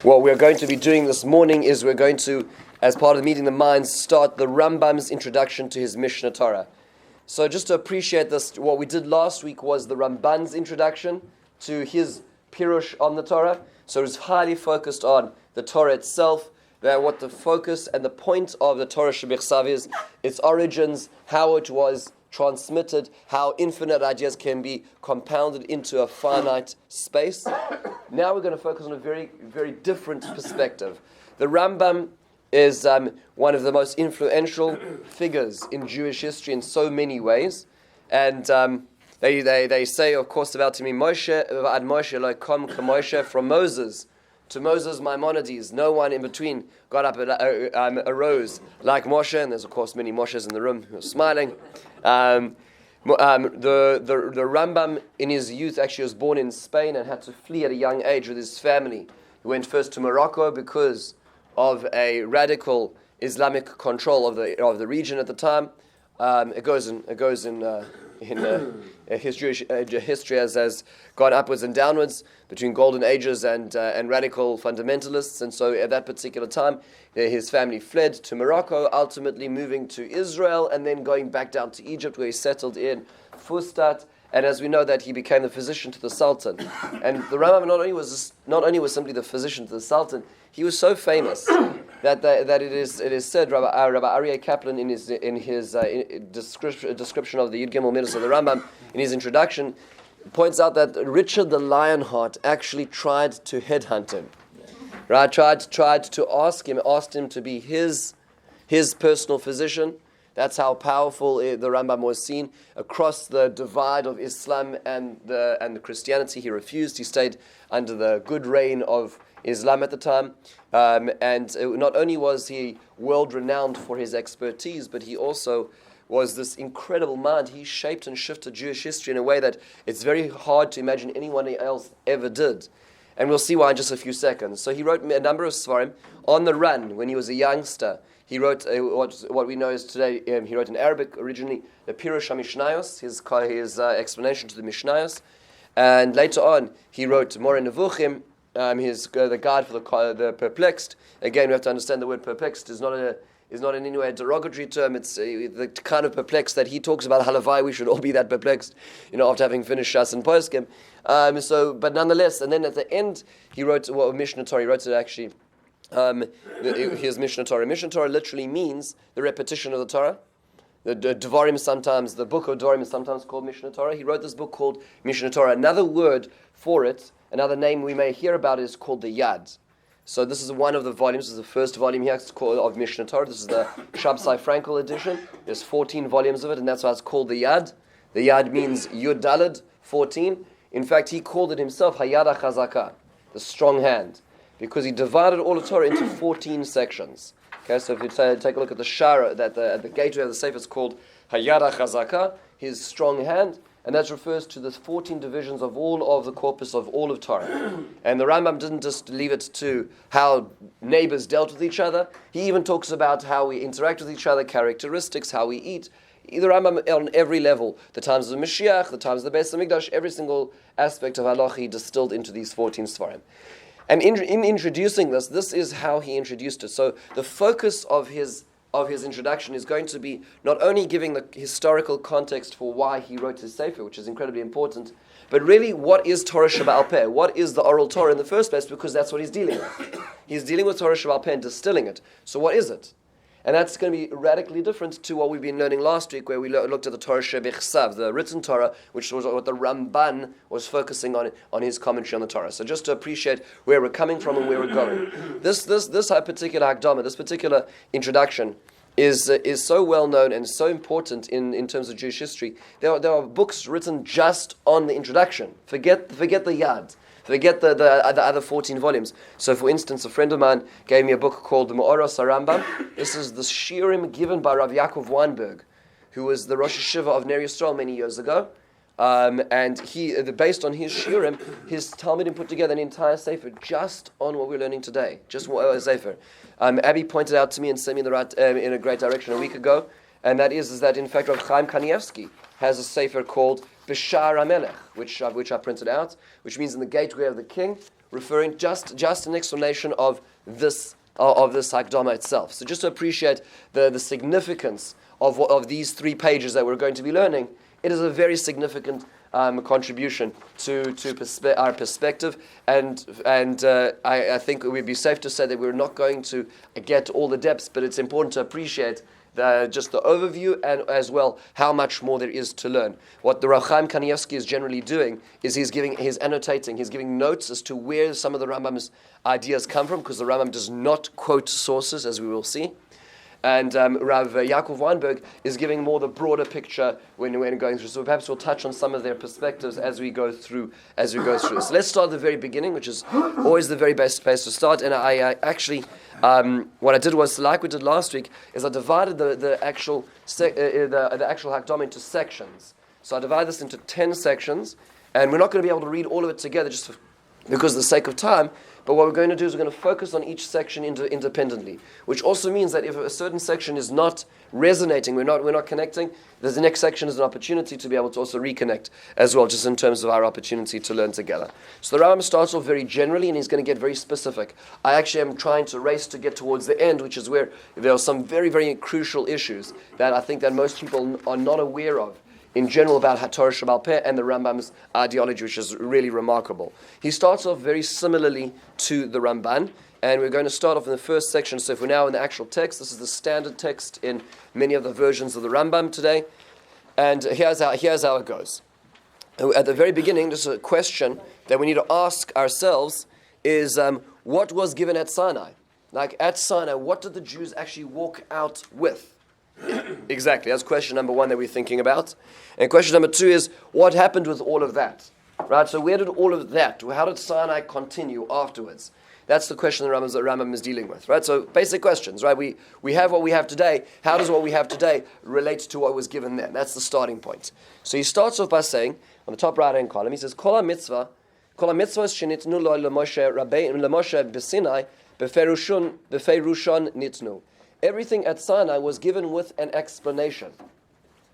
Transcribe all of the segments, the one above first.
What we're going to be doing this morning is we're going to, as part of Meeting the Minds, start the Rambam's introduction to his Mishna Torah. So just to appreciate this, what we did last week was the Ramban's introduction to his Pirush on the Torah. So it's highly focused on the Torah itself, what the focus and the point of the Torah Shebechsav is, its origins, how it was transmitted, how infinite ideas can be compounded into a finite space. Now we're going to focus on a very, very different perspective. The Rambam is one of the most influential figures in Jewish history in so many ways. And they say, of course, about him, Moshe, Ad Moshe lo kom k'Moshe, from Moses to Moses Maimonides. No one in between got up and arose like Moshe. And there's, of course, many Moshes in the room who are smiling. The Rambam in his youth actually was born in Spain and had to flee at a young age with his family. He went first to Morocco because of a radical Islamic control of the region at the time. It goes in his Jewish history has gone upwards and downwards between golden ages and radical fundamentalists. And so at that particular time, his family fled to Morocco, ultimately moving to Israel and then going back down to Egypt, where he settled in Fustat. And as we know, that he became the physician to the Sultan. And the Rambam not only was simply the physician to the Sultan, he was so famous that it is said, Rabbi Aryeh Kaplan in his description of the Yud Gimel Midas of the Rambam, in his introduction, points out that Richard the Lionheart actually tried to headhunt him. Right? Tried to asked him to be his personal physician. That's how powerful the Rambam was seen. Across the divide of Islam and the Christianity, he refused. He stayed under the good reign of Islam at the time. And not only was he world-renowned for his expertise, but he also was this incredible mind. He shaped and shifted Jewish history in a way that it's very hard to imagine anyone else ever did. And we'll see why in just a few seconds. So he wrote a number of Svarim on the run when he was a youngster. He wrote what we know as today, he wrote in Arabic originally, the Pirush HaMishnayos, his explanation to the Mishnayos. And later on, he wrote Moreh Nevuchim, the guide for the perplexed. Again, we have to understand the word perplexed is not in any way a derogatory term. It's the kind of perplexed that he talks about. Halavai, we should all be that perplexed, after having finished Shas and Poskim. But nonetheless, and then at the end, he wrote Mishna Torah. He wrote it actually. Here's Mishna Torah. Mishna Torah literally means the repetition of the Torah. The Dvarim sometimes, the book of Dvarim is sometimes called Mishna Torah. He wrote this book called Mishna Torah. Another word for it, another name we may hear about is called the Yad. So this is one of the volumes. This is the first volume here of Mishna Torah. This is the Shabsai Frankel edition. There's 14 volumes of it, and that's why it's called the Yad. The Yad means Yud Daled, 14. In fact, he called it himself Hayad HaChazaka, the strong hand, because he divided all the Torah into 14 sections. Okay, so if you take a look at the Shara, at the gateway of the Sefer, it's called Hayad HaChazaka, his strong hand, and that refers to the 14 divisions of all of the corpus of all of Torah. And the Rambam didn't just leave it to how neighbors dealt with each other. He even talks about how we interact with each other, characteristics, how we eat. The Rambam on every level, the times of Mashiach, the times of the Beis HaMikdash, every single aspect of Halach he distilled into these 14 Svarim. And in introducing this is how he introduced it. So the focus of his introduction is going to be not only giving the historical context for why he wrote his Sefer, which is incredibly important, but really what is Torah Sheba'al Peh? What is the oral Torah in the first place? Because that's what he's dealing with. He's dealing with Torah Sheba'al Peh and distilling it. So what is it? And that's going to be radically different to what we've been learning last week, where we looked at the Torah Shebechsav, the written Torah, which was what the Ramban was focusing on his commentary on the Torah. So just to appreciate where we're coming from and where we're going. This particular Hakdama, this particular introduction, is so well known and so important in terms of Jewish history. There are books written just on the introduction. Forget the Yad. Forget the other 14 volumes. So, for instance, a friend of mine gave me a book called the Me'oros Rambam. This is the shiurim given by Rav Yaakov Weinberg, who was the Rosh Hashiva of Ner Yisrael many years ago. And he, based on his shiurim, his Talmudim put together an entire sefer just on what we're learning today. Just a sefer. Abby pointed out to me and sent me in a great direction a week ago, and that is that in fact Rav Chaim Kanievsky has a sefer called B'Shar HaMelech, which I printed out, which means in the gateway of the king, referring just an explanation of this Hakdama itself. So just to appreciate the significance of these 3 pages that we're going to be learning, it is a very significant contribution to our perspective, and I think it would be safe to say that we're not going to get all the depths, but it's important to appreciate just the overview and as well how much more there is to learn. What the Rav Chaim Kanievsky is generally doing is he's annotating, he's giving notes as to where some of the Rambam's ideas come from, because the Rambam does not quote sources, as we will see. And Rav Yaakov Weinberg is giving more the broader picture when going through. So perhaps we'll touch on some of their perspectives as we go through. So let's start at the very beginning, which is always the very best place to start. And I actually, what I did was, like we did last week, is I divided the actual Hakdama into sections. So I divided this into 10 sections, and we're not going to be able to read all of it together because of the sake of time. But what we're going to do is we're going to focus on each section independently, which also means that if a certain section is not resonating, we're not connecting, the next section is an opportunity to be able to also reconnect as well, just in terms of our opportunity to learn together. So the Rambam starts off very generally, and he's going to get very specific. I actually am trying to race to get towards the end, which is where there are some very, very crucial issues that I think that most people are not aware of in general about Torah Sheba'al Peh and the Rambam's ideology, which is really remarkable. He starts off very similarly to the Ramban, and we're going to start off in the first section. So if we're now in the actual text, this is the standard text in many of the versions of the Rambam today, and here's how it goes. At the very beginning, just a question that we need to ask ourselves is, what was given at Sinai? Like at Sinai, what did the Jews actually walk out with? Exactly, that's question number 1 that we're thinking about. And question number 2 is, what happened with all of that? Right, so where did all of that, how did Sinai continue afterwards? That's the question the Rambam is dealing with, right? So basic questions, right? We have what we have today. How does what we have today relate to what was given then? That's the starting point. So he starts off by saying, on the top right-hand column, he says, Kol ha-mitzvah shenitnu lo Moshe b'Sinai b'ferushon nitnu. Everything at Sinai was given with an explanation.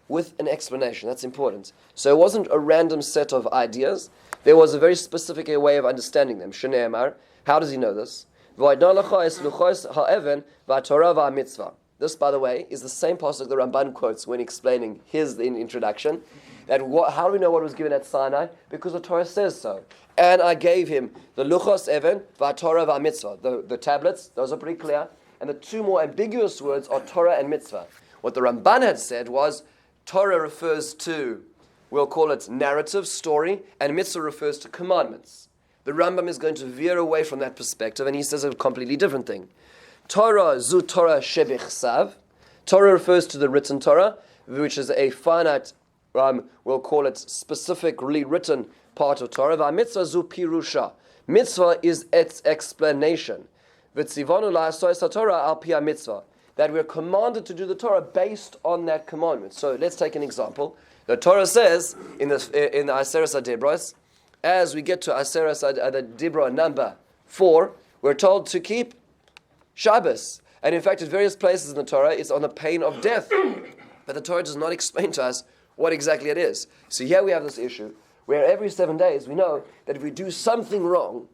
With an explanation, that's important. So it wasn't a random set of ideas. There was a very specific way of understanding them. Shneimar, how does he know this? This, by the way, is the same pasuk the Ramban quotes when explaining his introduction. How do we know what was given at Sinai? Because the Torah says so. And I gave him the luchos even, v'Torah v'mitzvah. The tablets, those are pretty clear. And the 2 more ambiguous words are Torah and mitzvah. What the Ramban had said was, Torah refers to, we'll call it narrative, story, and mitzvah refers to commandments. The Rambam is going to veer away from that perspective, and he says a completely different thing. Torah zu Torah shebichsav. Torah refers to the written Torah, which is a finite, we'll call it specifically written part of Torah. Va mitzvah zu pirusha. Mitzvah is its explanation. V'tzivanu la'asos Torah al pi mitzvah. That we're commanded to do the Torah based on that commandment. So let's take an example. The Torah says in the Aseres HaDibros, as we get to Aseres HaDibros number 4, we're told to keep Shabbos. And in fact, at various places in the Torah, it's on the pain of death. But the Torah does not explain to us what exactly it is. So here we have this issue, where every 7 days we know that if we do something wrong,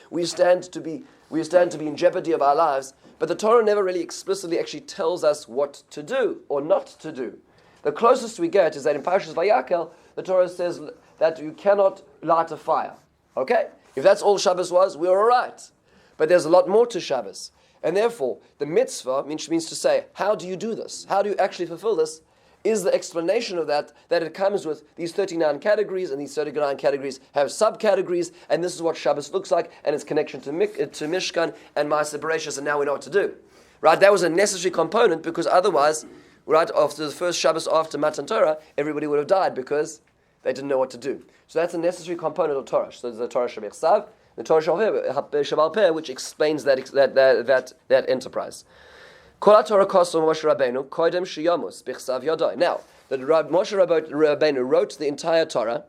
we stand to be in jeopardy of our lives. But the Torah never really explicitly actually tells us what to do or not to do. The closest we get is that in Parshas Vayakel, the Torah says that you cannot light a fire. Okay? If that's all Shabbos was, we're all right. But there's a lot more to Shabbos. And therefore, the mitzvah, which means to say, how do you do this? How do you actually fulfill this? Is the explanation of that it comes with these 39 categories, and these 39 categories have subcategories, and this is what Shabbos looks like, and its connection to Mishkan and Ma'aseh Bereshis, and now we know what to do. Right? That was a necessary component, because otherwise, right after the first Shabbos after Matan Torah, everybody would have died because they didn't know what to do. So that's a necessary component of Torah. So there's the Torah Shebechsav, the Torah Sheba'al Peh, which explains that enterprise. Now, the Moshe Rabbeinu wrote the entire Torah.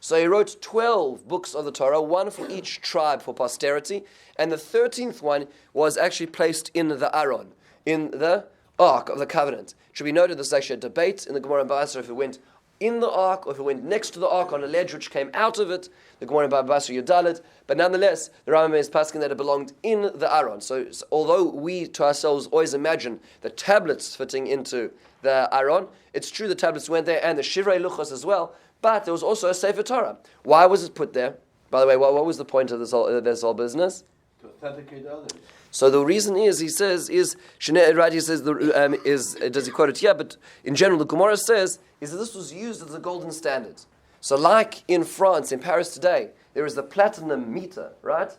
So he wrote 12 books of the Torah, 1 for each tribe for posterity, and the 13th one was actually placed in the Aron, in the Ark of the Covenant. It should be noted there's actually a debate in the Gemara and Basra if it went in the Ark or if it went next to the Ark on a ledge which came out of it. The Gemara and Basra Yudalit. But nonetheless, the Rambam is pasking that it belonged in the Aron. So although we to ourselves always imagine the tablets fitting into the Aron, it's true the tablets went there and the Shivrei Luchos as well, but there was also a Sefer Torah. Why was it put there? By the way, what was the point of this whole business? To authenticate others. So the reason is, he says, does he quote it here? But in general, the Gemara says, is that this was used as a golden standard. So like in France, in Paris today, there is the platinum meter, right?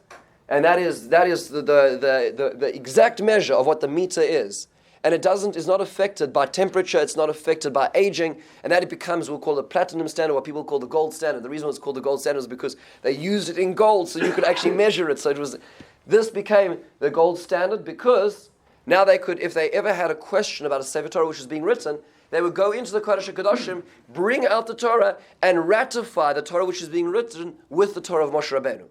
And that is the exact measure of what the meter is. And is not affected by temperature, it's not affected by aging, and that it becomes, we'll call the platinum standard, what people call the gold standard. The reason it's called the gold standard is because they used it in gold, so you could actually measure it. So this became the gold standard because now they could, if they ever had a question about a Sefer Torah which is being written, they would go into the Kodesh HaKadoshim, bring out the Torah, and ratify the Torah which is being written with the Torah of Moshe Rabbeinu.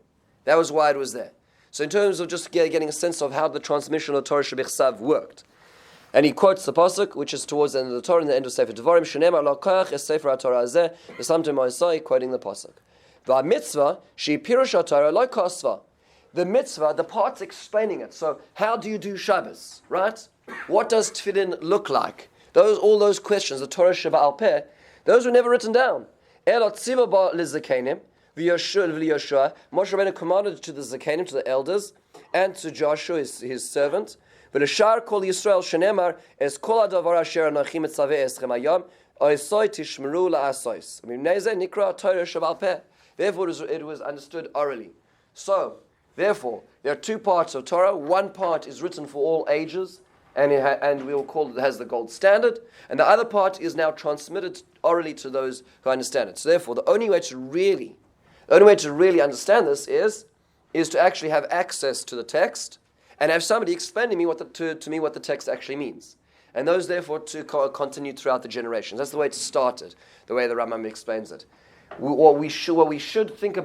That was why it was there. So in terms of just getting a sense of how the transmission of Torah Shebechsav worked. And he quotes the pasuk, which is towards the end of the Torah, in the end of Sefer Devarim, Shenemar lo koach es Sefer HaTorah hazeh, v'samtem ma'asai, quoting the pasuk. V'amitzvah, she pirush HaTorah lo kosva. The mitzvah, the part's explaining it. So how do you do Shabbos, right? What does tefillin look like? All those questions, the Torah Sheba'al Peh, those were never written down. Elot tziva ba lizakenim, v'Yoshua, Moshe Rabbeinu commanded to the zakenim, to the elders, and to Joshua, his servant, V'leshar kol Yisrael shenemar es kol hadavar asher anachim etzaveh eschem hayom oisoi tishmeru la'asois. Mimnei nikra Torah Sheba'al Peh. Therefore, it was understood orally. So, therefore, there are two parts of Torah. One part is written for all ages, and we will call it has the gold standard. And the other part is now transmitted orally to those who understand it. So, therefore, the only way to really understand this is to actually have access to the text and have somebody explain to me what the text actually means. And those, therefore, to continue throughout the generations. That's the way to start it, the way the Rambam explains it. What we should be thinking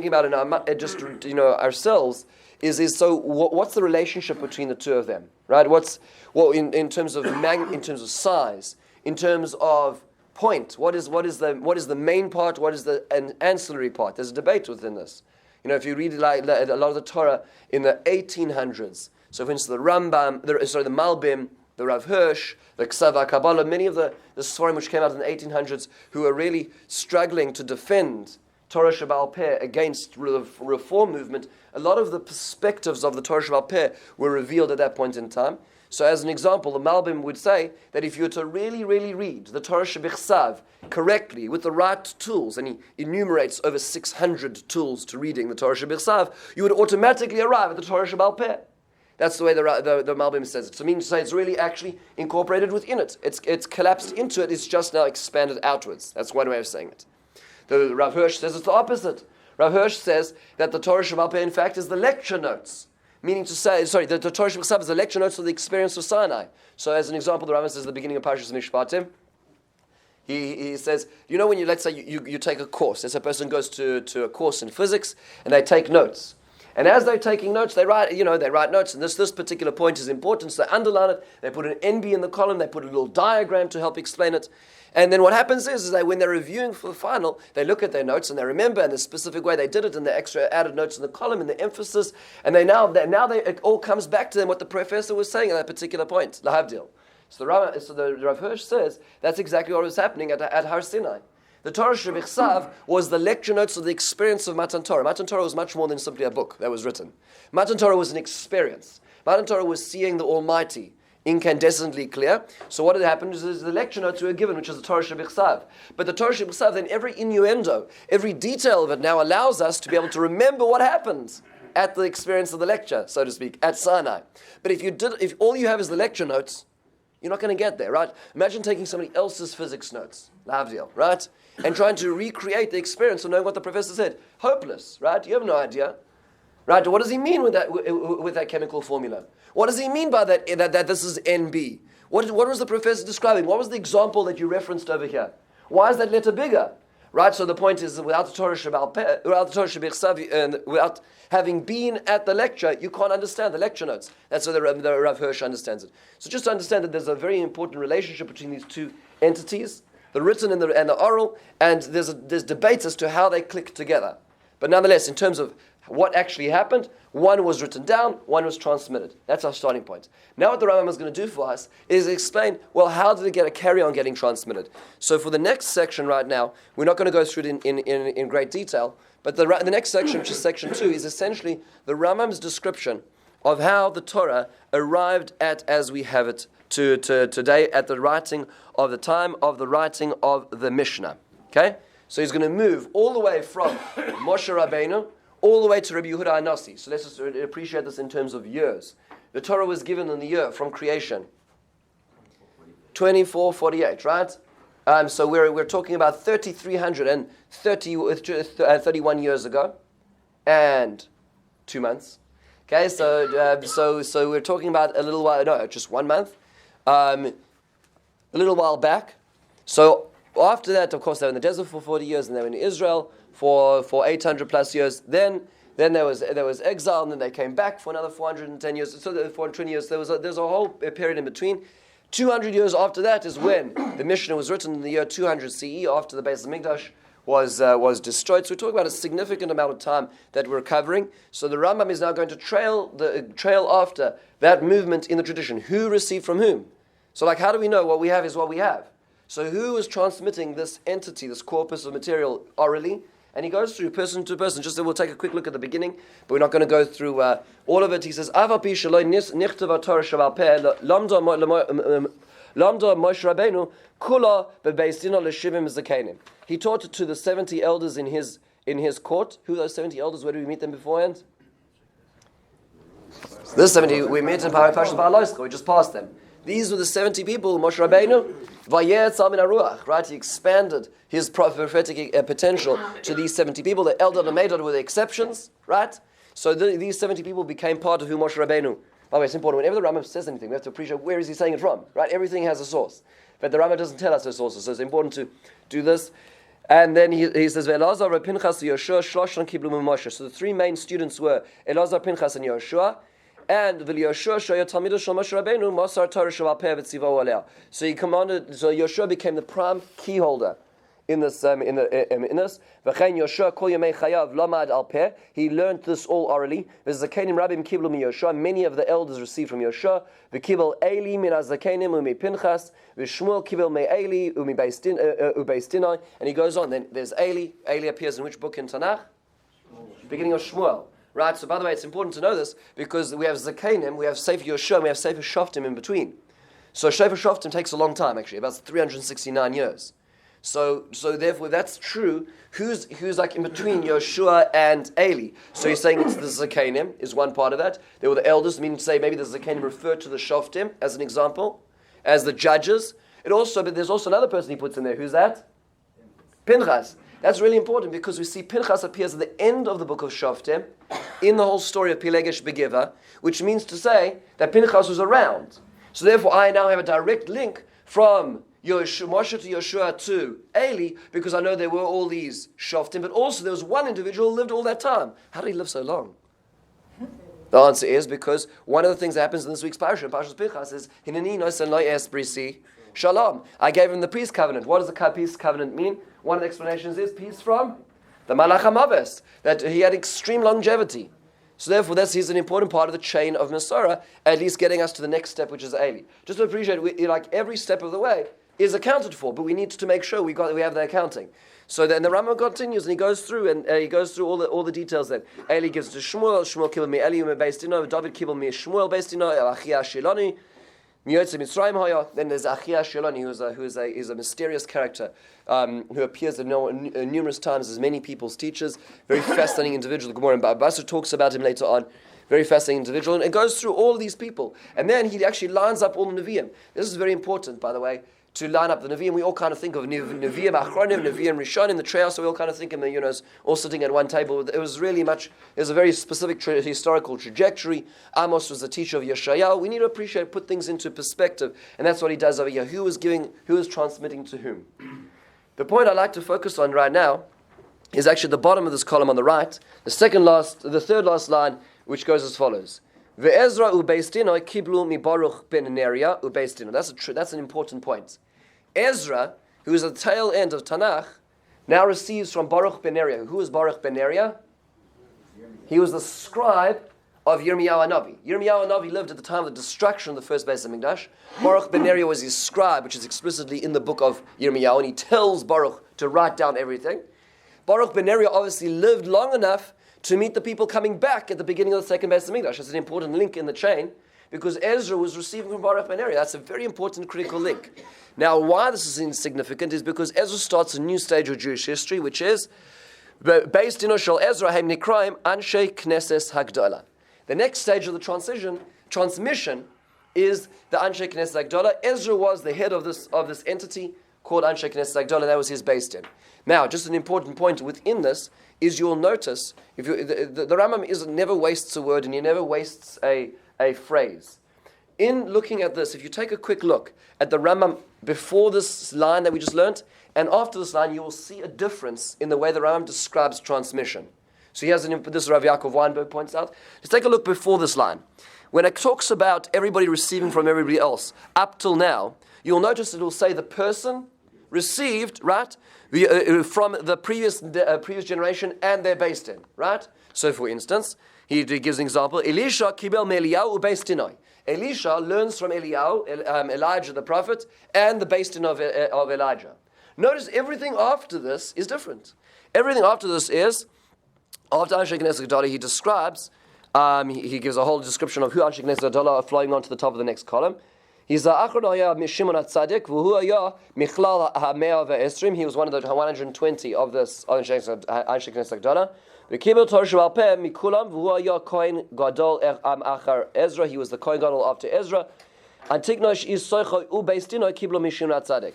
about in our, ourselves is what's the relationship between the two of them, right? In terms of size, in terms of point, what is the main part, what is the ancillary part? There's a debate within this. If you read like a lot of the Torah in the 1800s, so for instance the Rambam, the Malbim, the Rav Hirsch, the Ksava Kabbalah, many of the Sforim which came out in the 1800s who were really struggling to defend Torah Sheba'al Peh against the reform movement, a lot of the perspectives of the Torah Sheba'al Peh were revealed at that point in time. So as an example, the Malbim would say that if you were to really, really read the Torah Shebechsav correctly with the right tools, and he enumerates over 600 tools to reading the Torah Shebechsav, you would automatically arrive at the Torah Sheba'al Peh. That's the way the Malbim says it. So it means to say it's really actually incorporated within it. It's collapsed into it. It's just now expanded outwards. That's one way of saying it. The Rav Hirsch says it's the opposite. Rav Hirsch says that the Torah Sheba'al Peh, in fact, is the lecture notes. Meaning to say, the Torah Shebechsav is the lecture notes of the experience of Sinai. So as an example, the Rambam says at the beginning of Parshas Mishpatim, he says, when let's say you take a course, as a person goes to a course in physics, and they take notes. And as they're taking notes, they write notes, and this particular point is important, so they underline it, they put an NB in the column, they put a little diagram to help explain it. And then what happens is that when they're reviewing for the final, they look at their notes and they remember in the specific way they did it, and the extra added notes in the column and the emphasis, and it all comes back to them what the professor was saying at that particular point, lahavdil. So the Rav Hirsch says that's exactly what was happening at Har Sinai. The Torah Shebechsav was the lecture notes of the experience of Matan Torah. Matan Torah was much more than simply a book that was written. Matan Torah was an experience. Matan Torah was seeing the Almighty incandescently clear. So what had happened is the lecture notes were given, which is the Torah Shebechsav. But the Torah Shebechsav, then every innuendo, every detail of it now allows us to be able to remember what happened at the experience of the lecture, so to speak, at Sinai. But if all you have is the lecture notes, you're not going to get there, right? Imagine taking somebody else's physics notes, Lavdil, right? And trying to recreate the experience of knowing what the professor said. Hopeless, right? You have no idea. Right? What does he mean with that chemical formula? What does he mean by that this is NB? What was the professor describing? What was the example that you referenced over here? Why is that letter bigger? Right, so the point is that without the Torah Shebaal Peh, without the Torah Shebichsav, and without having been at the lecture, you can't understand the lecture notes. That's how the Rav Hirsch understands it. So just to understand that there's a very important relationship between these two entities, the written and the oral, and there's debates as to how they click together. But nonetheless, in terms of what actually happened, one was written down, one was transmitted. That's our starting point. Now what the Rambam is going to do for us is explain, well, how did it carry on getting transmitted? So for the next section right now, we're not going to go through it in great detail, but the next section, which is section 2, is essentially the Rambam's description of how the Torah arrived at as we have it to today at the writing of the time of the writing of the Mishnah. Okay? So he's going to move all the way from Moshe Rabbeinu all the way to Rabbi Yehuda HaNasi. So let's just appreciate this in terms of years. The Torah was given in the year from creation, 2448, right? So we're talking about 3,331 years ago, and 2 months. Okay, so we're talking about a little while, no, just 1 month, a little while back. So after that, of course, they were in the desert for 40 years, and they were in Israel for 800 plus years. Then there was exile, and then they came back for another 410 years. So 420 years. There's a whole period in between. 200 years after that is when the Mishnah was written in the year 200 CE, after the Beis Hamikdash was destroyed. So we're talking about a significant amount of time that we're covering. So the Rambam is now going to trail after that movement in the tradition. Who received from whom? So how do we know what we have is what we have? So who is transmitting this entity, this corpus of material orally? And he goes through person to person. Just so we'll take a quick look at the beginning, but we're not going to go through all of it. He says, "Ava pi sheloi nichtava Torah shebaal peh lamda Moshe Rabbeinu kula bebeis dino l'shivim zakenim." He taught it to the 70 elders in his court. Who are those 70 elders? Where did we meet them beforehand? This 70 we met in Parashas Ba'aloscha. We just passed them. These were the 70 people, Moshe Rabbeinu, Vayetz Al Min HaRuach, right? He expanded his prophetic potential to these 70 people. The Eldad and Medad were the exceptions, right? So these 70 people became part of who Moshe Rabbeinu. By the way, it's important. Whenever the Rambam says anything, we have to appreciate where is he saying it from, right? Everything has a source. But the Rambam doesn't tell us the sources, so it's important to do this. And then he says, Elazar, Pinchas, Yoshua, Shloshon Kiblu Moshe. So the three main students were Elazar, Pinchas, and Yoshua. And Yoshua So he commanded. So Yoshua became the prime key holder in this. In this. He learned this all orally. Many of the elders received from Yoshua. And he goes on. Then there's Eli. Eli appears in which book in Tanakh? Beginning of Shmuel. Right, so by the way, it's important to know this because we have Zakenim, we have Sefer Yoshua, and we have Sefer Shoftim in between. So Sefer Shoftim takes a long time, actually, about 369 years. So therefore, if that's true, who's in between Yoshua and Eli? So he's saying it's the Zakenim, is one part of that. They were the elders, meaning to say maybe the Zakenim referred to the Shoftim, as an example, as the judges. But there's also another person he puts in there. Who's that? Pinchas. That's really important because we see Pinchas appears at the end of the book of Shoftim in the whole story of Pilegesh Begiva, which means to say that Pinchas was around. So therefore I now have a direct link from Moshe to Yoshua to Eli because I know there were all these Shoftim, but also there was one individual who lived all that time. How did he live so long? The answer is because one of the things that happens in this week's parasha, Parashas Pinchas, is Hineni nosen lo es brisi shalom. I gave him the peace covenant. What does the peace covenant mean? One of the explanations is peace from the Malach HaMaves, that he had extreme longevity. So therefore, he's an important part of the chain of Masorah, at least getting us to the next step, which is Eli. Just to appreciate, every step of the way is accounted for, but we need to make sure we have the accounting. So then the Rambam continues, and he goes through all the details. Then Eli gives to Shmuel kibel me Eli based in David kibel me Shmuel based in Achia Shiloni. Then there's Achia Shiloni, who is a mysterious character who appears numerous times as many people's teachers. Very fascinating individual. The Gemara in Basra talks about him later on. Very fascinating individual, and it goes through all these people. And then he actually lines up all the Nevi'im. This is very important, by the way, to line up the Nevi'im. We all kind of think of Nevi'im Achronim, Nevi'im Rishonim, the Treos, so we all kind of think of them, as all sitting at one table. It was really there's a very specific historical trajectory. Amos was the teacher of Yeshayahu. We need to put things into perspective, and that's what he does over here. Who is transmitting to whom? The point I'd like to focus on right now is actually the bottom of this column on the right, the third last line, which goes as follows. Ve'ezra u'beis dinoi kiblu mi Baruch ben Neria u'beis dinoi. That's an important point. Ezra, who is at the tail end of Tanakh, now receives from Baruch ben Neria. Who was Baruch ben Neria? He was the scribe of Yirmiyahu Hanavi. Yirmiyahu Hanavi lived at the time of the destruction of the first Beis Hamikdash. Baruch ben Neria was his scribe, which is explicitly in the book of Yirmiyahu, and he tells Baruch to write down everything. Baruch ben Neria obviously lived long enough to meet the people coming back at the beginning of the second Beis Hamikdash. That's an important link in the chain, because Ezra was receiving from Baruch ben Neria. That's a very important, critical link. Now, why this is insignificant is because Ezra starts a new stage of Jewish history, which is Beis Dino Shel Ezra Heim Nikraim Anshe Knesses Hagdola. The next stage of the transmission is the Anshe Knesses Hagdola. Ezra was the head of this entity called Anshe Knesses Hagdola. That was his Beis Din. Now, just an important point within this is you'll notice the Rambam never wastes a word and he never wastes a phrase. In looking at this, if you take a quick look at the Rambam before this line that we just learned, and after this line, you will see a difference in the way the Rambam describes transmission. So he has this Rav Yaakov Weinberg points out. Let's take a look before this line. When it talks about everybody receiving from everybody else, up till now, you'll notice it will say the person received, right, from the previous generation and they're based in, right? So for instance, he gives an example, Elisha kibel me'Eliyahu u'beis dinoi. Elisha learns from Eliyahu, Elijah the prophet, and the based in of Elijah. Notice everything after this is different. Everything after this is, after Anshe Knesset Hagdola, he describes, he gives a whole description of who Anshe Knesset Hagdola are flowing on to the top of the next column. He's Achron Haya Mishimon HaTzadik, V'hu Haya Michlal HaMea Ve'esrim. He was one of the 120 of this Anshe Knesset Hagdola. V'kibel Torah Sheba'al Peh Mikulam, V'hu Haya Kohen Gadol Achar Ezra. He was the Kohen Gadol after Ezra. Antignos Ish Soichoi U'Beis Dinoi Kiblo Mishimon HaTzadik.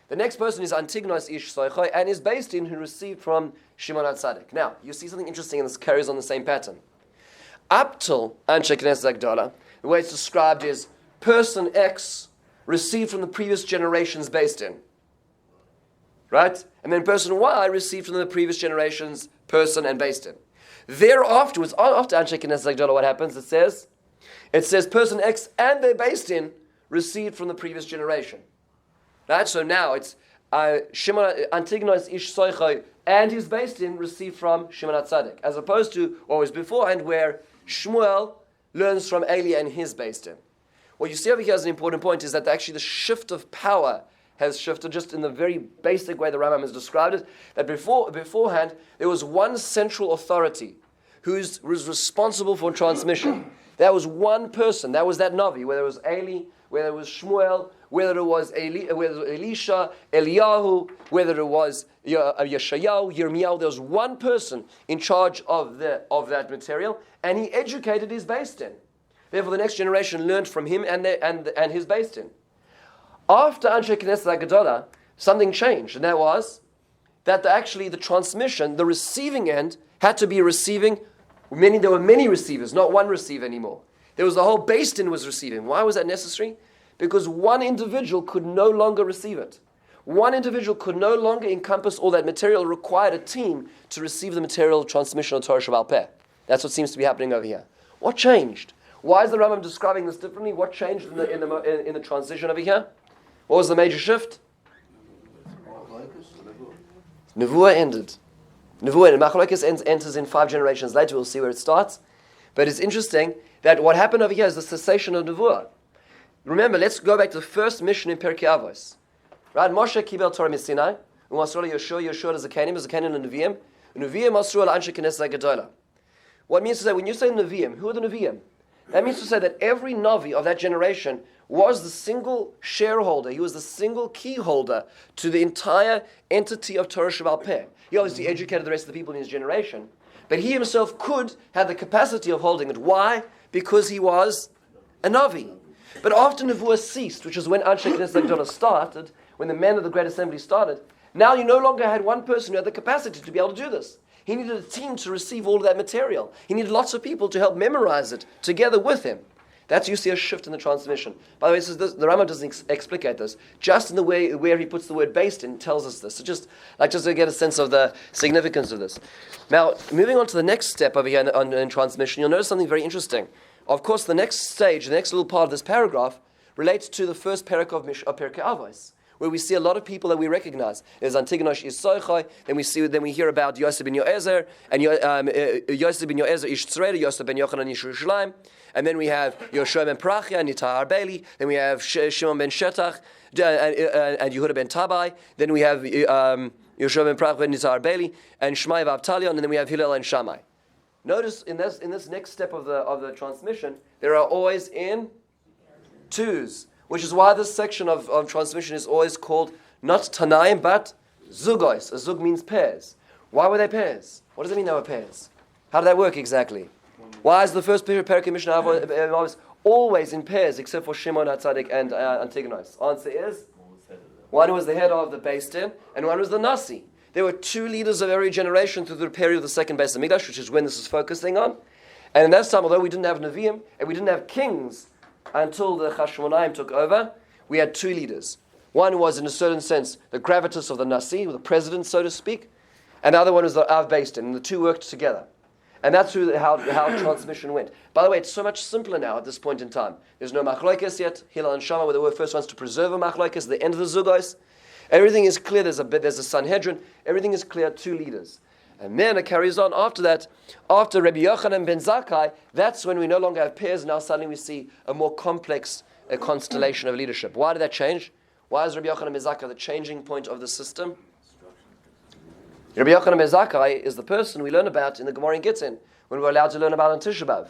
The next person is Antignos Ish Soichoi, and is based in who received from Shimon HaTzadik. Now, you see something interesting, and this carries on the same pattern. Up till Anshe Knesset Hagdola, the way it's described is person X received from the previous generations based in. Right? And then person Y received from the previous generations person and based in. Thereafter, after Anshe Knesset Hagdola, what happens? It says person X and their based in received from the previous generation. Right? So now it's Shimon Antignos Ish Soichoi and his based in received from Shimon HaTzadik, as opposed to what was beforehand where Shmuel learns from Eli and his based in. What you see over here as an important point is that actually the shift of power has shifted just in the very basic way the Rambam has described it, that beforehand there was one central authority who was responsible for transmission. That was one person, that was that Navi, whether it was Eli, whether it was Shmuel, whether it was Elisha, Eliyahu, whether it was Yeshayahu, Yirmiyahu. There was one person in charge of that material, and he educated his based in. Therefore, the next generation learned from him and his based in. After Anshe Knesset Hagdola, something changed, and that was that actually the transmission, the receiving end, had to be receiving many. There were many receivers, not one receiver anymore. There was the whole based in was receiving. Why was that necessary? Because one individual could no longer receive it. One individual could no longer encompass all that material. It required a team to receive the material of transmission of Torah Sheba'al Peh. That's what seems to be happening over here. What changed? Why is the Rambam describing this differently? What changed in the transition over here? What was the major shift? Nevuah ended. Machlokes enters in 5 generations later. We'll see where it starts. But it's interesting that what happened over here is the cessation of Nevuah. Remember, let's go back to the first mission in Perkei Avos. Right? Moshe kibel Torah miSinai, u'masro Yeshua as a Kenim and Nevi'im, Nevi'im masru al Anshe Knesset Hagdola. What it means to say, when you say Nevi'im, who are the Nevi'im? That means to say that every Navi of that generation was the single shareholder, he was the single key holder to the entire entity of Torah Sheba'al Peh. He obviously educated the rest of the people in his generation, but he himself could have the capacity of holding it. Why? Because he was a Navi. But after Nevuah ceased, which is when Anshe Knesset Hagdola started, when the men of the Great Assembly started, now you no longer had one person who had the capacity to be able to do this. He needed a team to receive all of that material. He needed lots of people to help memorize it together with him. That's you see a shift in the transmission. By the way, the Rambam doesn't explicate this. Just in the way where he puts the word based in tells us this. So just to get a sense of the significance of this. Now, moving on to the next step over here in transmission, you'll notice something very interesting. Of course, the next stage, the next little part of this paragraph, relates to the first parak of Pirkei Avos, where we see a lot of people that we recognize. There's Antigonosh Yisoichai, then we hear about Yosef ben Yoezer, and Yosef ben Yoezer Ish Tzreda, Yosef ben Yochanan Ish Yerushalayim, and then we have Yoshua ben Parachia, Nitar Arbeli, then we have Shimon ben Shetach, and Yehuda ben Tabai, then we have Yoshua ben Parachia, Nitar Arbeli, and Shmai Vavtalion, and then we have Hillel and Shammai. Notice in this next step of the transmission, there are always in twos, which is why this section of transmission is always called not Tanaim, but Zugos. A Zug means pairs. Why were they pairs? What does it mean they were pairs? How did that work exactly? Why is the first parak in Mishna Torah always in pairs, except for Shimon HaTzadik and Antigonos? Answer is, one was the head of the Beis Din, and one was the Nasi. There were two leaders of every generation through the period of the second Beis Hamikdash, which is when this is focusing on. And in that time, although we didn't have Nevi'im, and we didn't have kings until the Chashmonaim took over, we had two leaders. One was, in a certain sense, the gravitas of the Nasi, the president, so to speak, and the other one was the Av Beis Din, and the two worked together. And that's how transmission went. By the way, it's so much simpler now at this point in time. There's no machlokes yet. Hillel and Shammai were the first ones to preserve a machlokes, the end of the Zugos. Everything is clear. There's a Sanhedrin. Everything is clear. Two leaders. And then it carries on after that. After Rabbi Yochanan ben Zakkai, that's when we no longer have pairs. Now suddenly we see a more complex constellation of leadership. Why did that change? Why is Rabbi Yochanan ben Zakkai the changing point of the system? Rabbi Yochanan ben Zakkai is the person we learn about in the Gemara in Gittin, when we're allowed to learn about on Tisha B'Av.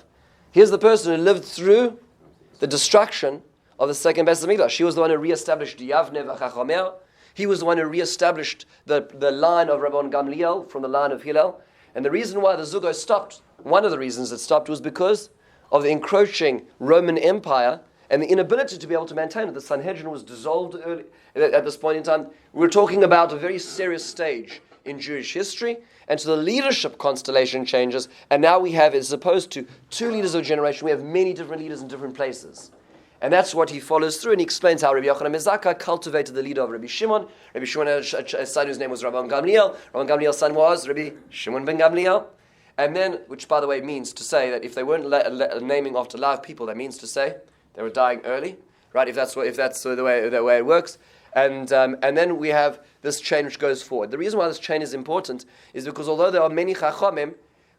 Here's the person who lived through the destruction of the second Beis Hamikdash. She was the one who reestablished Yavne v'Chachomea. He was the one who reestablished the line of Rabban Gamliel from the line of Hillel. And the reason why the Zugos stopped, one of the reasons it stopped, was because of the encroaching Roman Empire and the inability to be able to maintain it. The Sanhedrin was dissolved early, at this point in time. We're talking about a very serious stage in Jewish history, and so the leadership constellation changes, and now we have, as opposed to two leaders of a generation, we have many different leaders in different places. And that's what he follows through, and he explains how Rabbi Yochanan ben Zakkai cultivated the leader of Rabbi Shimon. Rabbi Shimon had a son whose name was Rabban Gamliel. Rabban Gamliel's son was Rabbi Shimon ben Gamliel. And then, which by the way means to say that if they weren't naming after live people, that means to say they were dying early, right? If that's the way it works. And then we have this chain which goes forward. The reason why this chain is important is because although there are many Chachamim,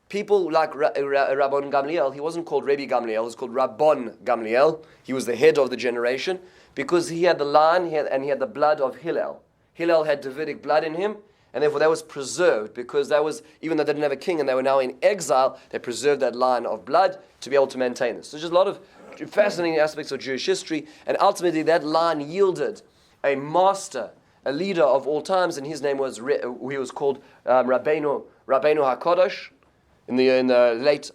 people like Rabban Gamliel, he wasn't called Rabbi Gamliel, he was called Rabban Gamliel. He was the head of the generation because he had the line and he had the blood of Hillel. Hillel had Davidic blood in him, and therefore that was preserved because that was, even though they didn't have a king and they were now in exile, they preserved that line of blood to be able to maintain this. So there's just a lot of fascinating aspects of Jewish history, and ultimately that line yielded a master, a leader of all times, and his name was, he was called Rabbeinu HaKadosh in the late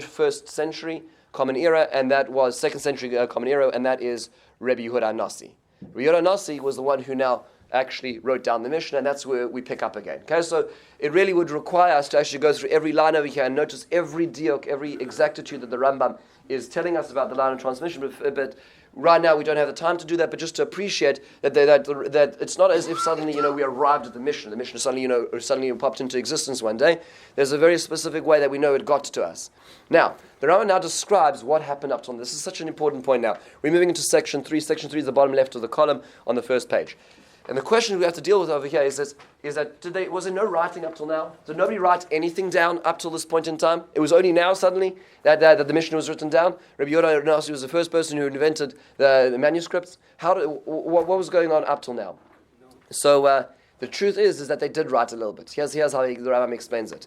first century Common Era, and that was second century Common Era, and that is Rabbi Yehuda Nasi. Rabbi Yehuda Nasi was the one who now actually wrote down the Mishnah, and that's where we pick up again. Okay, so it really would require us to actually go through every line over here and notice every diok, every exactitude that the Rambam is telling us about the line of transmission, but right now we don't have the time to do that, but just to appreciate that it's not as if suddenly, we arrived at the Mishnah. The Mishnah suddenly popped into existence one day. There's a very specific way that we know it got to us. Now, the Rambam now describes what happened up till now. This is such an important point now. We're moving into section 3. Section 3 is the bottom left of the column on the first page. And the question we have to deal with over here is that was there no writing up till now? Did nobody write anything down up till this point in time? It was only now suddenly that the Mishnah was written down. Rabbi Yehuda Nasi was the first person who invented the manuscripts. What was going on up till now? So the truth is that they did write a little bit. Here's how the Rambam explains it.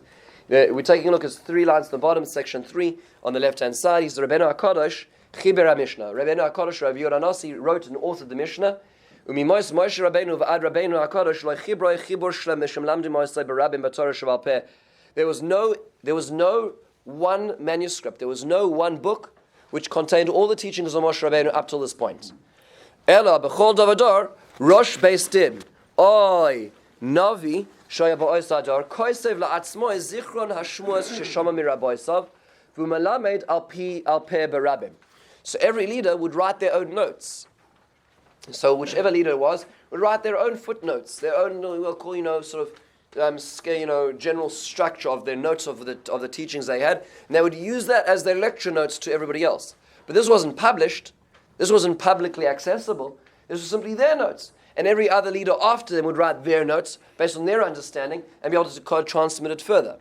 We're taking a look at 3 lines at the bottom, section 3 on the left-hand side. He's the Rabbeinu HaKadosh, Chiber HaMishnah. Rabbeinu HaKadosh, Rabbi Yehuda Nasi, wrote and authored the Mishnah. Moshe Rabbeinu v'ad Rabbeinu HaKadosh lo chibroi chibur shlem mishem lamdi Moshe b'Rabbim b'Torah sheval peh. There was no one manuscript. There was no one book which contained all the teachings of Moshe Rabbeinu up till this point. Ela b'chol davador rosh beis din oy navi shoya ba'osador koisev la'atzmo zichron hashmuas sheshama mirabboisav v'malamed al peh b'Rabbim. So every leader would write their own notes. So whichever leader it was would write their own footnotes, their own, we'll call, sort of, general structure of their notes of the teachings they had, and they would use that as their lecture notes to everybody else. But this wasn't published. This wasn't publicly accessible. This was simply their notes. And every other leader after them would write their notes based on their understanding and be able to transmit it further.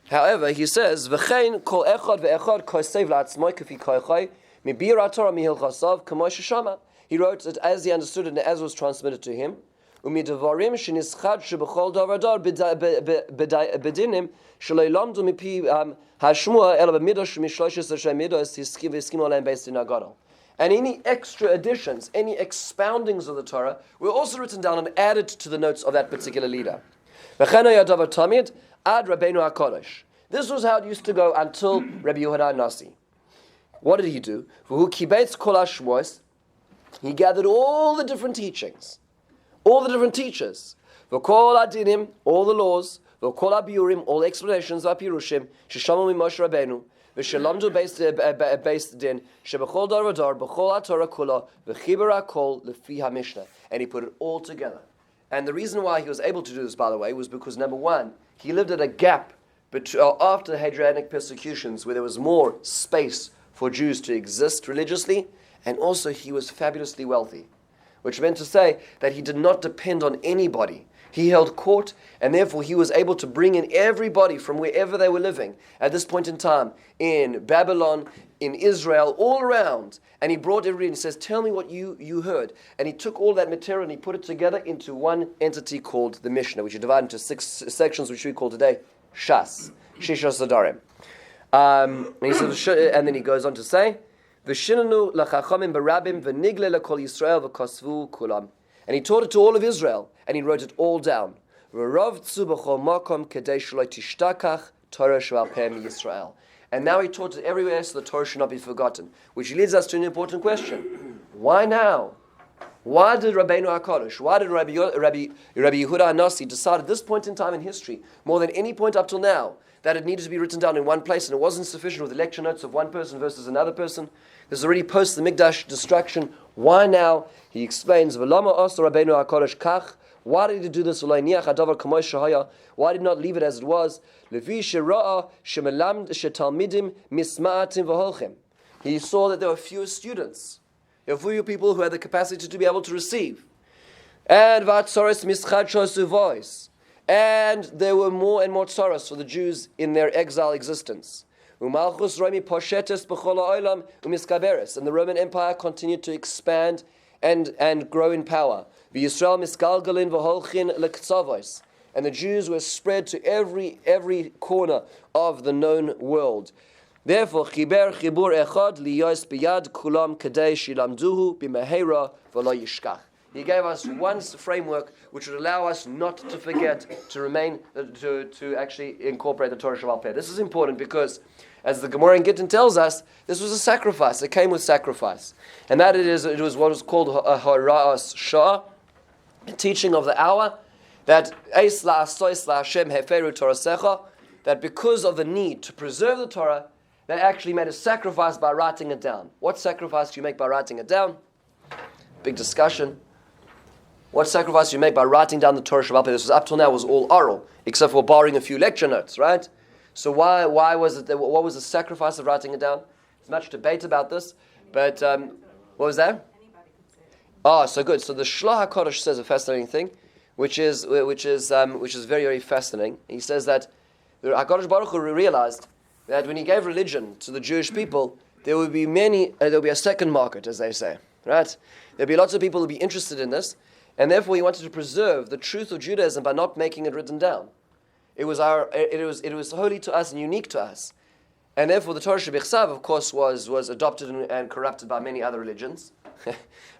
However, he says, "V'chein kol echad ve'echad kosev la'atzmoi k'fi koichai mibir ha'Torah mihilchasav k'mo sheshama." He wrote it as he understood it and as was transmitted to him. U'midevarim shenischad shebechol davar dar bedinim sheloi lamdu mipi hashmua ela b'midosh mishloshes asher midos hiskim olam based in Agadol. And any extra additions, any expoundings of the Torah were also written down and added to the notes of that particular leader. V'chen hayadavar tamid ad Rabbeinu HaKadosh. This was how it used to go until Rabbi Yehuda Nasi. What did he do? V'hu kibetz kol hashmos. He gathered all the different teachings, all the different teachers. V'kol adinim, all the laws. V'kol abiurim, all the explanations of Pirushim. Sheshamu Moshe Rabbeinu. V'shelamdu based din. Shebechol dar v'dar, b'chol ha'Torah kula, v'chiber ha'kol lefi ha'Mishnah. And he put it all together. And the reason why he was able to do this, by the way, was because, number one, he lived at a gap after the Hadrianic persecutions where there was more space for Jews to exist religiously, and also he was fabulously wealthy, which meant to say that he did not depend on anybody. He held court, and therefore he was able to bring in everybody from wherever they were living at this point in time, in Babylon, in Israel, all around. And he brought everybody and he says, tell me what you heard. And he took all that material and he put it together into one entity called the Mishnah, which is divided into 6 sections, which we call today Shas, Shishas Sadarim. And then he goes on to say, V'shinanu l'chachamim barabim v'nigle l'kol Yisrael v'kosvu kulam. And he taught it to all of Israel, and he wrote it all down. V'rovtzu b'chol makom kedei shelo tishtakach Torah she'al peh Yisrael. And now he taught it everywhere so the Torah should not be forgotten. Which leads us to an important question. Why now? Why did Rabbeinu HaKadosh, why did Rabbi Yehuda HaNasi decide at this point in time in history, more than any point up till now, that it needed to be written down in one place and it wasn't sufficient with the lecture notes of one person versus another person? This is already post the Mikdash destruction. Why now? He explains, V'lama osa Rabbeinu HaKadosh kach. Why did he do this? Why did he not leave it as it was? He saw that there were fewer students. There were fewer people who had the capacity to be able to receive. And and there were more and more tzaras for the Jews in their exile existence. And the Roman Empire continued to expand and grow in power. And the Jews were spread to every corner of the known world. Therefore, he gave us one framework which would allow us not to forget to actually incorporate the Torah She'al Peh. This is important because, as the Gemara in Gittin tells us, this was a sacrifice. It came with sacrifice. And that it was what was called a Hara'as Shah, a teaching of the hour, that that because of the need to preserve the Torah, they actually made a sacrifice by writing it down. What sacrifice do you make by writing it down? Big discussion. What sacrifice do you make by writing down the Torah She'al Peh? This was up till now was all oral, except for barring a few lecture notes, right? So why was it? What was the sacrifice of writing it down? There's much debate about this, but what was that? So good. So the Shloh HaKadosh says a fascinating thing, which is very, very fascinating. He says that the HaKadosh Baruch Hu realized that when he gave religion to the Jewish people, there would be a second market, as they say, right? There'd be lots of people who'd be interested in this, and therefore he wanted to preserve the truth of Judaism by not making it written down. It was holy to us and unique to us, and therefore the Torah Shebichsav, of course, was adopted and corrupted by many other religions.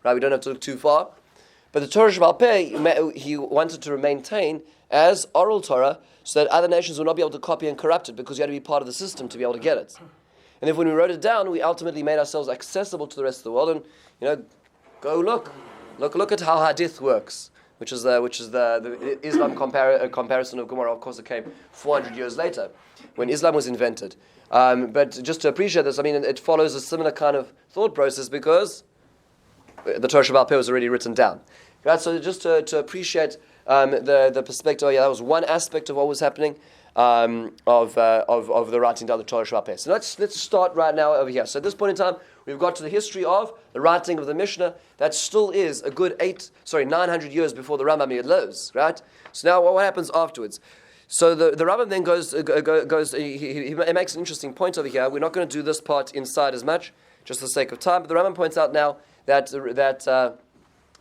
Right? We don't have to look too far, but the Torah She'al Peh he wanted to maintain as oral Torah, so that other nations would not be able to copy and corrupt it, because you had to be part of the system to be able to get it. And if when we wrote it down, we ultimately made ourselves accessible to the rest of the world. And go look at how Hadith works, which is the Islam comparison of Gemara. Of course, it came 400 years later when Islam was invented. But just to appreciate this, I mean, it follows a similar kind of thought process because the Torah Sheba'al Peh was already written down. Right? So just to appreciate the perspective, that was one aspect of what was happening of the writing down the Torah Sheba'al Peh. So let's start right now over here. So at this point in time, we've got to the history of the writing of the Mishnah. That still is a good 900 years before the Rambam lives, right? So now what happens afterwards? So the Rambam then goes he makes an interesting point over here. We're not going to do this part inside as much, just for the sake of time, but the Rambam points out now that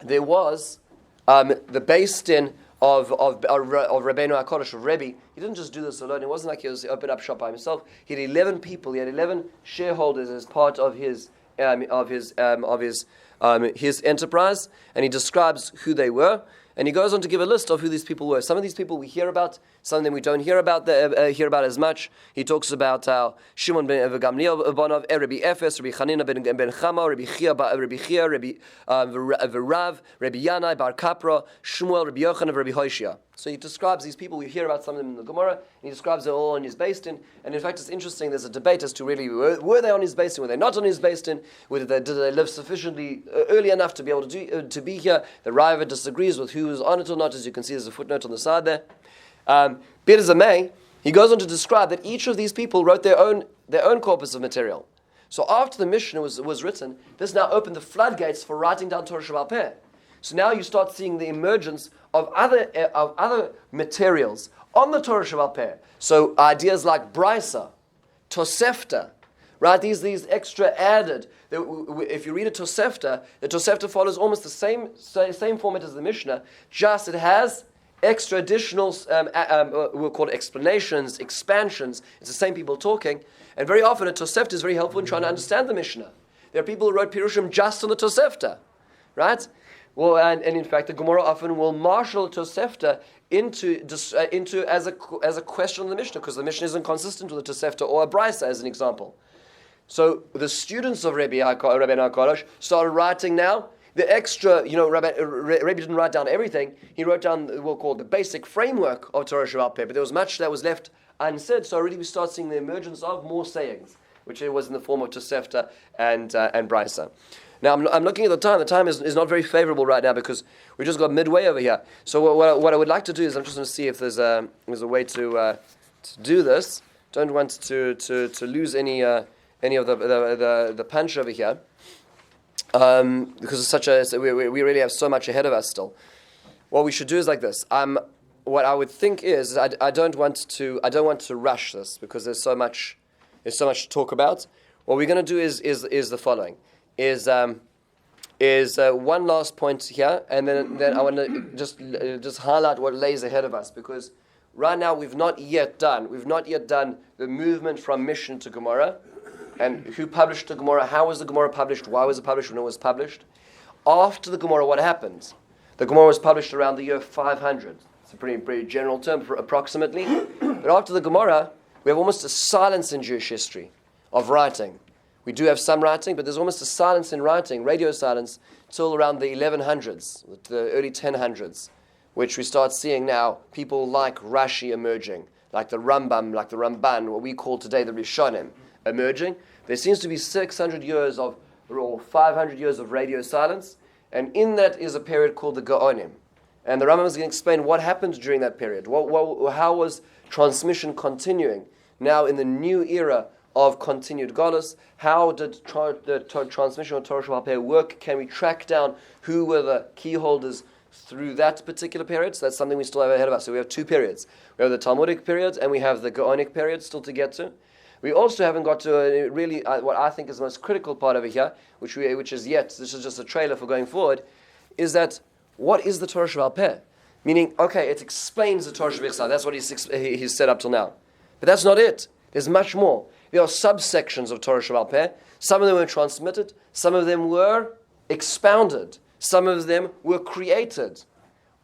there was the Beis Din of Rabbeinu HaKadosh, of Rebbe. He didn't just do this alone. It wasn't like he was opened up shop by himself. He had 11 people. He had 11 shareholders as part of his enterprise, and he describes who they were. And he goes on to give a list of who these people were. Some of these people we hear about, some of them we don't hear about as much. He talks about Shimon ben Gamliel, Rabbi Efes, Rabbi Chanina ben Chama, Rabbi Chia, Rabbi Rav, Rabbi Yanai bar Kapra, Shmuel, Rabbi Yochanan, Rabbi Hoshea. So he describes these people. We hear about some of them in the Gemara, and he describes them all on his Beis Din. And in fact, it's interesting. There's a debate as to really were they on his Beis Din, were they not on his Beis Din, did they live sufficiently early enough to be able to be here. The Rava disagrees with who was on it or not. As you can see, there's a footnote on the side there. Be it as it may, he goes on to describe that each of these people wrote their own corpus of material. So after the Mishnah was written, this now opened the floodgates for writing down Torah Sheba'al Peh. So now you start seeing the emergence of other materials on the Torah Sheba'al Peh. So ideas like Brisa, Tosefta, right? These extra added. If you read a Tosefta, the Tosefta follows almost the same format as the Mishnah, just it has extra additional, we'll call it explanations, expansions. It's the same people talking. And very often a Tosefta is very helpful in trying to understand the Mishnah. There are people who wrote Pirushim just on the Tosefta, right? Well, and in fact, the Gemara often will marshal Tosefta into as a question on the Mishnah, because the Mishnah isn't consistent with a Tosefta or a Brisa, as an example. So the students of Rabbeinu HaKadosh started writing now the extra. Rebbe didn't write down everything. He wrote down we'll call the basic framework of Torah Sheba'al Peh, but there was much that was left unsaid. So already we start seeing the emergence of more sayings, which it was in the form of Tosefta and Brisa. Now, I'm looking at the time. The time is not very favorable right now because we just got midway over here. So what I would like to do is I'm just going to see if there's a way to do this. Don't want to lose any of the punch over here because it's we really have so much ahead of us still. What we should do is like this. What I would think is I don't want to rush this because there's so much to talk about. What we're going to do is the following. Is one last point here, and then I want to just highlight what lays ahead of us, because right now we've not yet done the movement from Mishnah to Gemara, and who published the Gemara, how was the Gemara published, why was it published, when it was published. After the Gemara, what happened? The Gemara was published around the year 500. It's a pretty general term, approximately. But after the Gemara, we have almost a silence in Jewish history of writing. We do have some writing, but there's almost a silence in writing, radio silence, till around the 1100s, the early 1000s, which we start seeing now people like Rashi emerging, like the Rambam, like the Ramban, what we call today the Rishonim, emerging. There seems to be 600 years or 500 years of radio silence, and in that is a period called the Gaonim. And the Rambam is going to explain what happened during that period. How was transmission continuing now in the new era of continued galus? How did the transmission of Torah Sheba'al Peh work? Can we track down who were the key holders through that particular period? So that's something we still have ahead of us. So we have two periods. We have the Talmudic period and we have the Gaonic period still to get to. We also haven't got to really what I think is the most critical part over here, which is this is just a trailer for going forward, is that what is the Torah Sheba'al Peh? Meaning, okay, it explains the Torah Sheba'al Peh. That's what he's said up till now. But that's not it. There's much more. There are subsections of Torah Sheba'al Peh. Some of them were transmitted. Some of them were expounded. Some of them were created.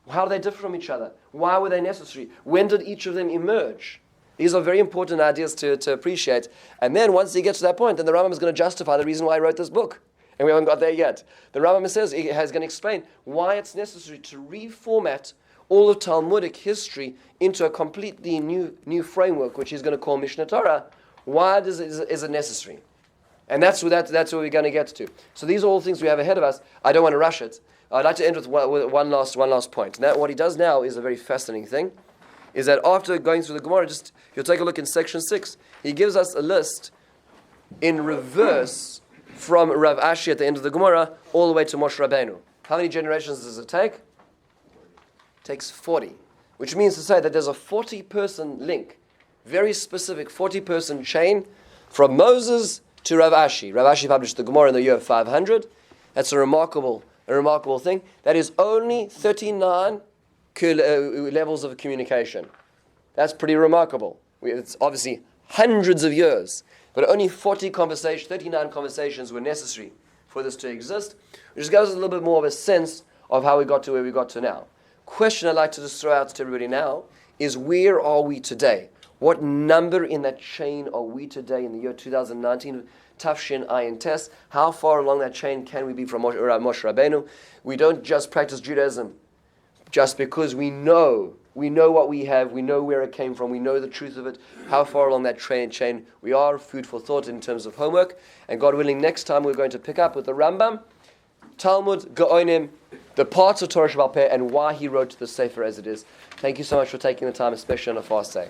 How do they differ from each other? Why were they necessary? When did each of them emerge? These are very important ideas to appreciate. And then once he gets to that point, then the Rambam is going to justify the reason why he wrote this book. And we haven't got there yet. The Rambam says he is going to explain why it's necessary to reformat all of Talmudic history into a completely new framework, which he's going to call Mishna Torah. Why is it necessary? And that's where we're going to get to. So these are all things we have ahead of us. I don't want to rush it. I'd like to end with one last point. Now, what he does now is a very fascinating thing, is that after going through the Gemara, you'll take a look in section 6, he gives us a list in reverse from Rav Ashi at the end of the Gemara all the way to Moshe Rabbeinu. How many generations does it take? It takes 40. Which means to say that there's a 40-person link, very specific 40-person chain from Moses to Rav Ashi. Rav Ashi published the Gemara in the year 500. That's a remarkable thing. That is only 39 levels of communication. That's pretty remarkable. It's obviously hundreds of years, but only 39 conversations were necessary for this to exist, which just gives us a little bit more of a sense of how we got to where we got to now. Question I'd like to just throw out to everybody now is, where are we today? What number in that chain are we today in the year 2019? Tafshin Ayin Tes. How far along that chain can we be from Moshe Rabbeinu? We don't just practice Judaism just because we know what we have, we know where it came from, we know the truth of it, how far along that chain we are. Food for thought in terms of homework. And God willing, next time we're going to pick up with the Rambam, Talmud, Gaonim, the parts of Torah Sheba'al Peh, and why he wrote the Sefer as it is. Thank you so much for taking the time, especially on a fast day.